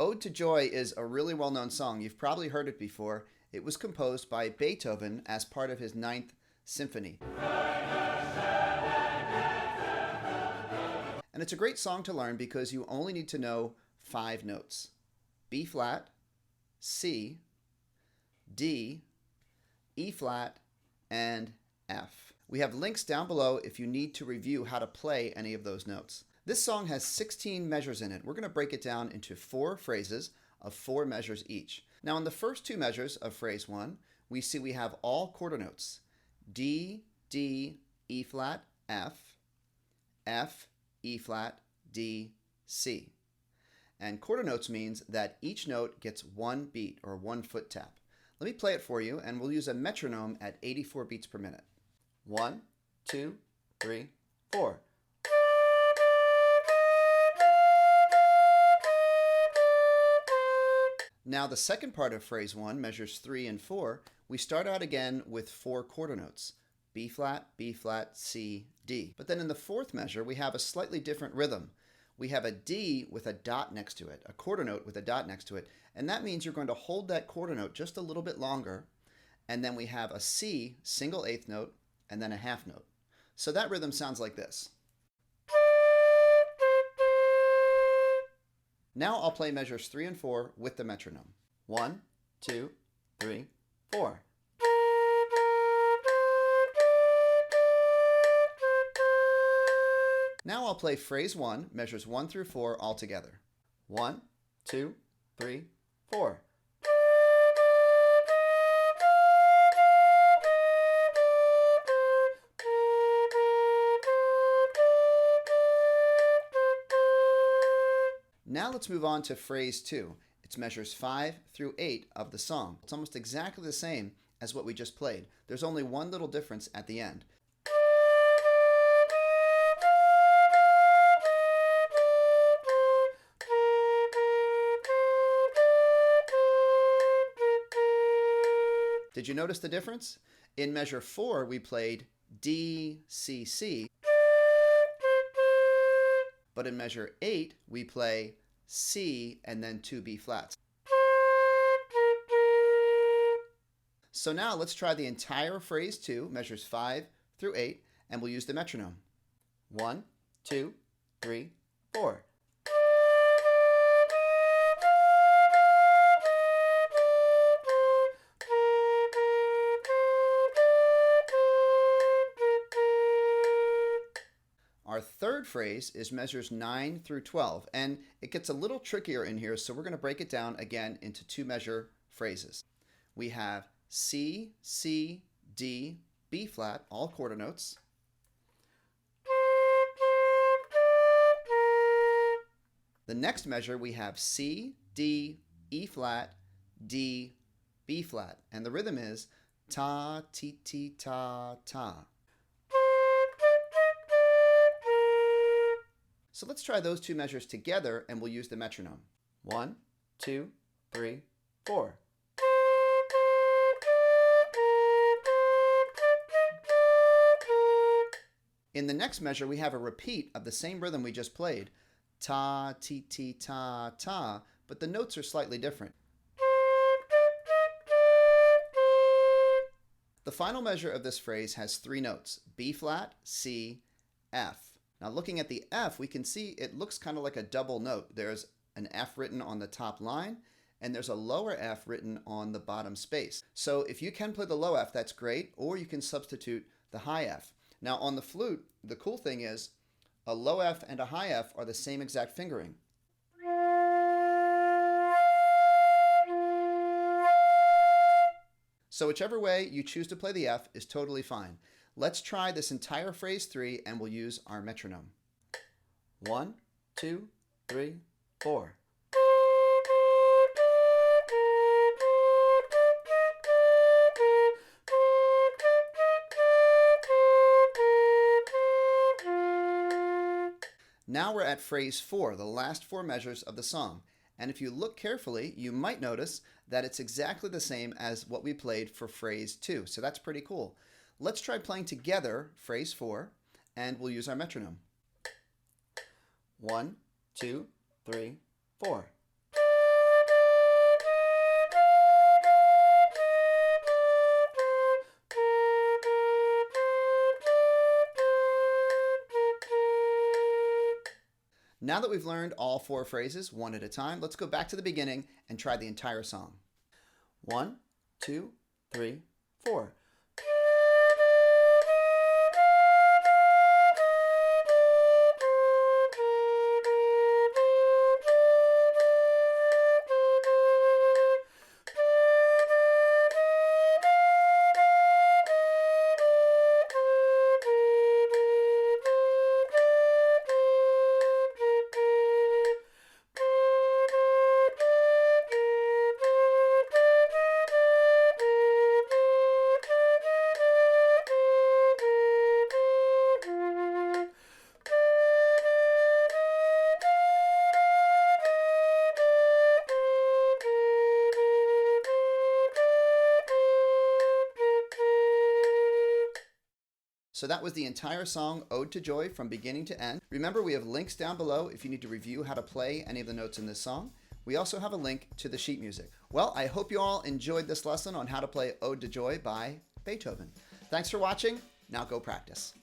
Ode to Joy is a really well-known song. You've probably heard it before. It was composed by Beethoven as part of his Ninth Symphony. And it's a great song to learn because you only need to know 5 notes: B flat, C, D, E flat, and F. We have links down below if you need to review how to play any of those notes. This song has 16 measures in it. We're going to break it down into 4 phrases of 4 measures each. Now in the first 2 measures of phrase 1, we see we have all quarter notes: D, D, E flat, F, F, E flat, D, C. And quarter notes means that each note gets 1 beat or 1 foot tap. Let me play it for you, and we'll use a metronome at 84 beats per minute. 1, 2, 3, 4. Now the second part of phrase 1, measures 3 and 4, we start out again with 4 quarter notes: B flat, C, D. But then in the fourth measure, we have a slightly different rhythm. We have a D with a dot next to it, a quarter note with a dot next to it, and that means you're going to hold that quarter note just a little bit longer, and then we have a C, single eighth note, and then a half note. So that rhythm sounds like this. Now I'll play measures 3 and 4 with the metronome. 1, 2, 3, 4. Now I'll play phrase 1, measures 1 through 4 all together. 1, 2, 3, 4. Now let's move on to phrase 2. It's measures 5 through 8 of the song. It's almost exactly the same as what we just played. There's only one little difference at the end. Did you notice the difference? In measure 4, we played D, C, C. But in measure 8, we play C and then 2 B flats. So now let's try the entire phrase 2, measures 5 through 8, and we'll use the metronome. 1, 2, 3, 4. Our third phrase is measures 9 through 12, and it gets a little trickier in here, so we're going to break it down again into 2 measure phrases. We have C, C, D, B flat, all quarter notes. The next measure we have C, D, E flat, D, B flat, and the rhythm is ta, ti, ti, ta, ta. So let's try those 2 measures together and we'll use the metronome. 1, 2, 3, 4. In the next measure, we have a repeat of the same rhythm we just played. Ta, ti, ti, ta, ta, but the notes are slightly different. The final measure of this phrase has 3 notes: B flat, C, F. Now looking at the F, we can see it looks kind of like a double note. There's an F written on the top line, and there's a lower F written on the bottom space. So if you can play the low F, that's great, or you can substitute the high F. Now on the flute, the cool thing is a low F and a high F are the same exact fingering. So whichever way you choose to play the F is totally fine. Let's try this entire phrase 3 and we'll use our metronome. 1, 2, 3, 4. Now we're at phrase 4, the last 4 measures of the song. And if you look carefully, you might notice that it's exactly the same as what we played for phrase 2. So that's pretty cool. Let's try playing together phrase 4, and we'll use our metronome. 1, 2, 3, 4. Now that we've learned all 4 phrases one at a time, let's go back to the beginning and try the entire song. 1, 2, 3, 4. So that was the entire song, Ode to Joy, from beginning to end. Remember, we have links down below if you need to review how to play any of the notes in this song. We also have a link to the sheet music. Well, I hope you all enjoyed this lesson on how to play Ode to Joy by Beethoven. Thanks for watching. Now go practice.